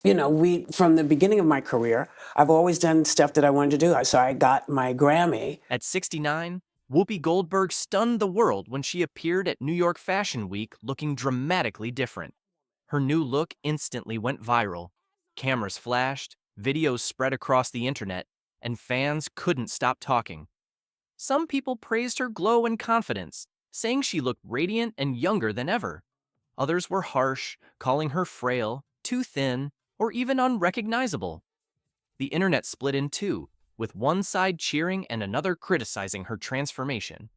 From the beginning of my career, I've always done stuff that I wanted to do. So I got my Grammy. At 69, Whoopi Goldberg stunned the world when she appeared at New York Fashion Week looking dramatically different. Her new look instantly went viral. Cameras flashed, videos spread across the internet, and fans couldn't stop talking. Some people praised her glow and confidence, saying she looked radiant and younger than ever. Others were harsh, calling her frail, too thin, or even unrecognizable. The internet split in two, with one side cheering and another criticizing her transformation.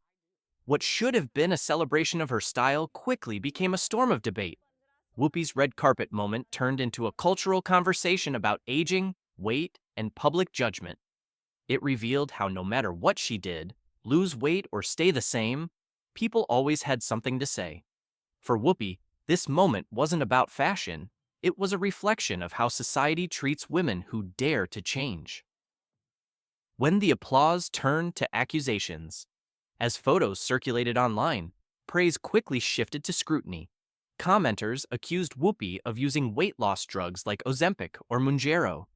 What should have been a celebration of her style quickly became a storm of debate. Whoopi's red carpet moment turned into a cultural conversation about aging, weight, and public judgment. It revealed how no matter what she did, lose weight or stay the same, people always had something to say. For Whoopi, this moment wasn't about fashion, it was a reflection of how society treats women who dare to change. When the applause turned to accusations, as photos circulated online, praise quickly shifted to scrutiny. Commenters accused Whoopi of using weight loss drugs like Ozempic or Mounjaro.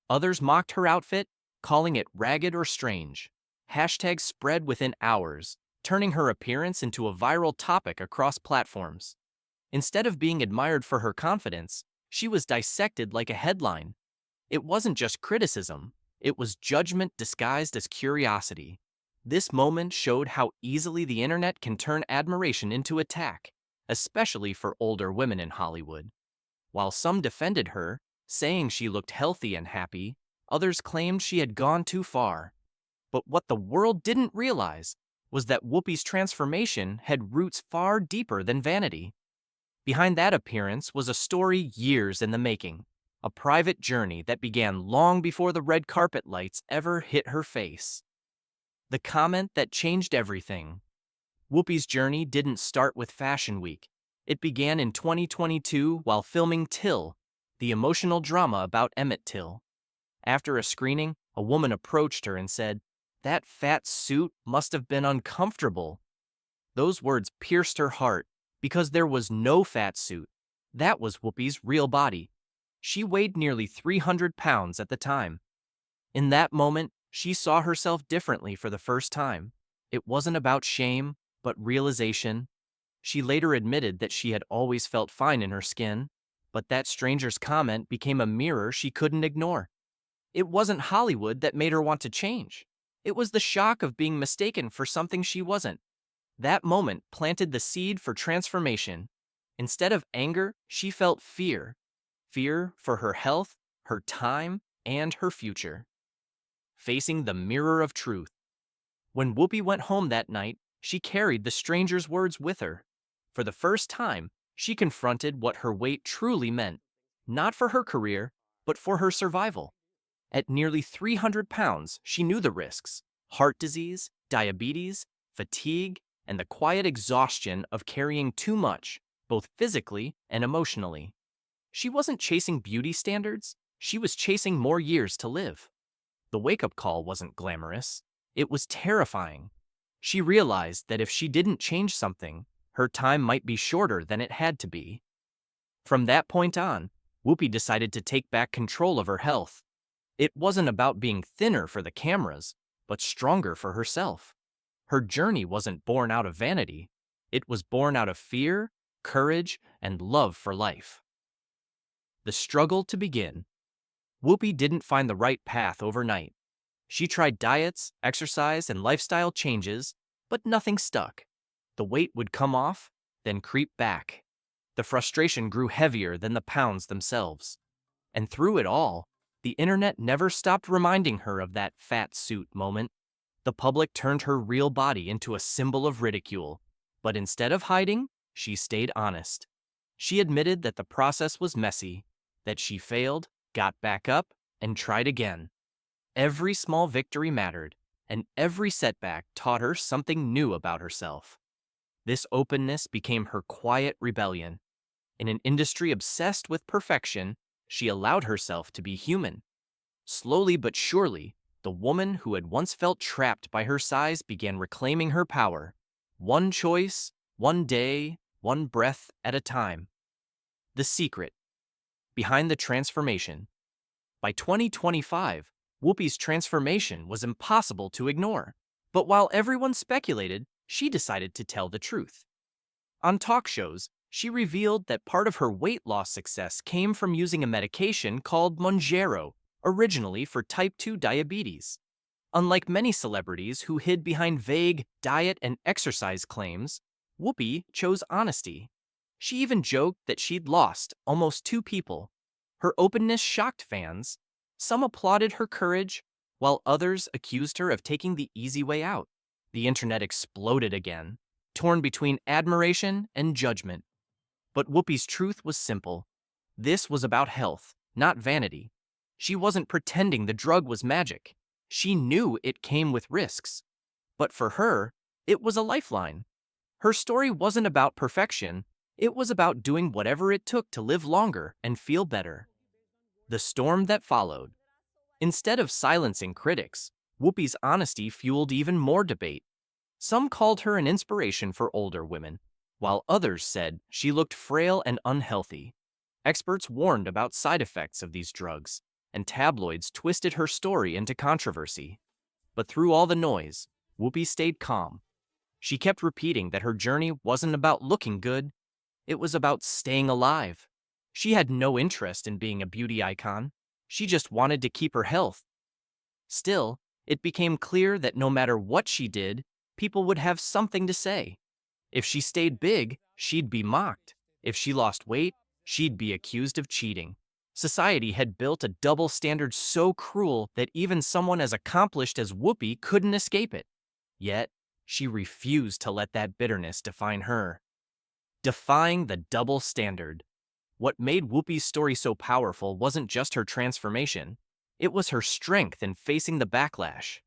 Others mocked her outfit, calling it ragged or strange. Hashtags spread within hours, turning her appearance into a viral topic across platforms. Instead of being admired for her confidence, she was dissected like a headline. It wasn't just criticism, it was judgment disguised as curiosity. This moment showed how easily the internet can turn admiration into attack, especially for older women in Hollywood. While some defended her, saying she looked healthy and happy, others claimed she had gone too far. But what the world didn't realize was that Whoopi's transformation had roots far deeper than vanity. Behind that appearance was a story years in the making, a private journey that began long before the red carpet lights ever hit her face. The comment that changed everything. Whoopi's journey didn't start with Fashion Week. It began in 2022 while filming Till, the emotional drama about Emmett Till. After a screening, a woman approached her and said, "That fat suit must have been uncomfortable." Those words pierced her heart because there was no fat suit. That was Whoopi's real body. She weighed nearly 300 pounds at the time. In that moment, she saw herself differently for the first time. It wasn't about shame, but realization. She later admitted that she had always felt fine in her skin, but that stranger's comment became a mirror she couldn't ignore. It wasn't Hollywood that made her want to change. It was the shock of being mistaken for something she wasn't. That moment planted the seed for transformation. Instead of anger, she felt fear. Fear for her health, her time, and her future. Facing the mirror of truth. When Whoopi went home that night, she carried the stranger's words with her. For the first time, she confronted what her weight truly meant, not for her career, but for her survival. At nearly 300 pounds, she knew the risks: heart disease, diabetes, fatigue, and the quiet exhaustion of carrying too much, both physically and emotionally. She wasn't chasing beauty standards, she was chasing more years to live. The wake-up call wasn't glamorous, it was terrifying. She realized that if she didn't change something, her time might be shorter than it had to be. From that point on, Whoopi decided to take back control of her health. It wasn't about being thinner for the cameras, but stronger for herself. Her journey wasn't born out of vanity. It was born out of fear, courage, and love for life. The struggle to begin. Whoopi didn't find the right path overnight. She tried diets, exercise, and lifestyle changes, but nothing stuck. The weight would come off, then creep back. The frustration grew heavier than the pounds themselves. And through it all, the internet never stopped reminding her of that fat suit moment. The public turned her real body into a symbol of ridicule. But instead of hiding, she stayed honest. She admitted that the process was messy, that she failed, got back up, and tried again. Every small victory mattered, and every setback taught her something new about herself. This openness became her quiet rebellion. In an industry obsessed with perfection, she allowed herself to be human. Slowly but surely, the woman who had once felt trapped by her size began reclaiming her power. One choice, one day, one breath at a time. The secret. Behind the transformation. By 2025, Whoopi's transformation was impossible to ignore. But while everyone speculated, she decided to tell the truth. On talk shows, she revealed that part of her weight loss success came from using a medication called Mounjaro, originally for type 2 diabetes. Unlike many celebrities who hid behind vague diet and exercise claims, Whoopi chose honesty. She even joked that she'd lost almost 2 people. Her openness shocked fans. Some applauded her courage, while others accused her of taking the easy way out. The internet exploded again, torn between admiration and judgment. But Whoopi's truth was simple. This was about health, not vanity. She wasn't pretending the drug was magic. She knew it came with risks. But for her, it was a lifeline. Her story wasn't about perfection. It was about doing whatever it took to live longer and feel better. The storm that followed. Instead of silencing critics, Whoopi's honesty fueled even more debate. Some called her an inspiration for older women, while others said she looked frail and unhealthy. Experts warned about side effects of these drugs, and tabloids twisted her story into controversy. But through all the noise, Whoopi stayed calm. She kept repeating that her journey wasn't about looking good, it was about staying alive. She had no interest in being a beauty icon. She just wanted to keep her health. Still, it became clear that no matter what she did, people would have something to say. If she stayed big, she'd be mocked. If she lost weight, she'd be accused of cheating. Society had built a double standard so cruel that even someone as accomplished as Whoopi couldn't escape it. Yet, she refused to let that bitterness define her. Defying the double standard. What made Whoopi's story so powerful wasn't just her transformation. It was her strength in facing the backlash.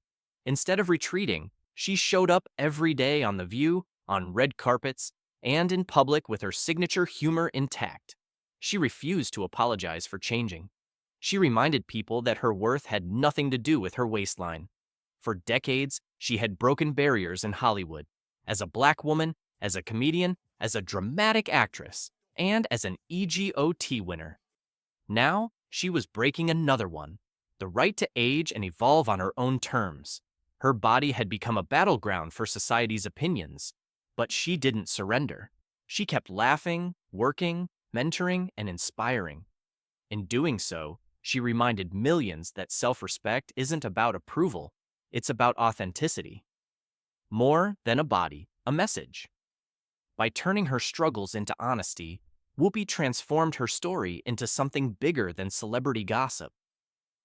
Instead of retreating, she showed up every day on The View, on red carpets, and in public with her signature humor intact. She refused to apologize for changing. She reminded people that her worth had nothing to do with her waistline. For decades, she had broken barriers in Hollywood. As a black woman, as a comedian, as a dramatic actress, and as an EGOT winner. Now, she was breaking another one, the right to age and evolve on her own terms. Her body had become a battleground for society's opinions, but she didn't surrender. She kept laughing, working, mentoring, and inspiring. In doing so, she reminded millions that self-respect isn't about approval, it's about authenticity. More than a body, a message. By turning her struggles into honesty, Whoopi transformed her story into something bigger than celebrity gossip.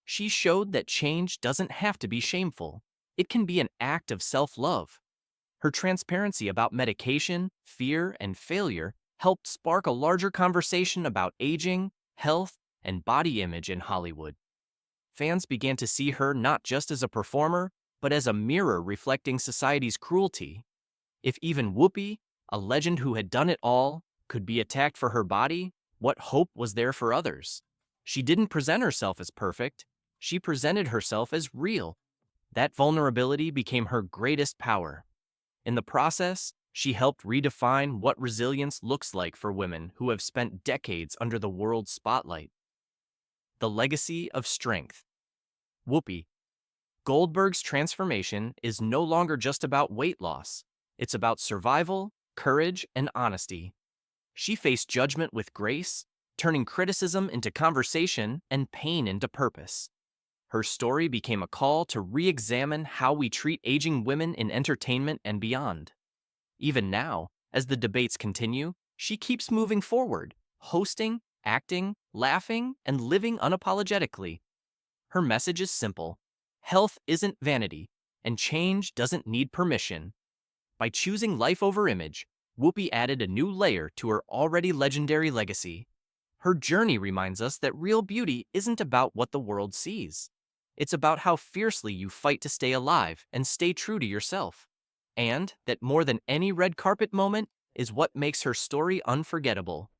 She showed that change doesn't have to be shameful. It can be an act of self-love. Her transparency about medication, fear, and failure helped spark a larger conversation about aging, health, and body image in Hollywood. Fans began to see her not just as a performer, but as a mirror reflecting society's cruelty. If even Whoopi, a legend who had done it all, could be attacked for her body, what hope was there for others? She didn't present herself as perfect. She presented herself as real. That vulnerability became her greatest power. In the process, she helped redefine what resilience looks like for women who have spent decades under the world's spotlight. The legacy of strength. Whoopi Goldberg's transformation is no longer just about weight loss. It's about survival, courage, and honesty. She faced judgment with grace, turning criticism into conversation and pain into purpose. Her story became a call to re-examine how we treat aging women in entertainment and beyond. Even now, as the debates continue, she keeps moving forward, hosting, acting, laughing, and living unapologetically. Her message is simple. Health isn't vanity, and change doesn't need permission. By choosing life over image, Whoopi added a new layer to her already legendary legacy. Her journey reminds us that real beauty isn't about what the world sees. It's about how fiercely you fight to stay alive and stay true to yourself. And that more than any red carpet moment is what makes her story unforgettable.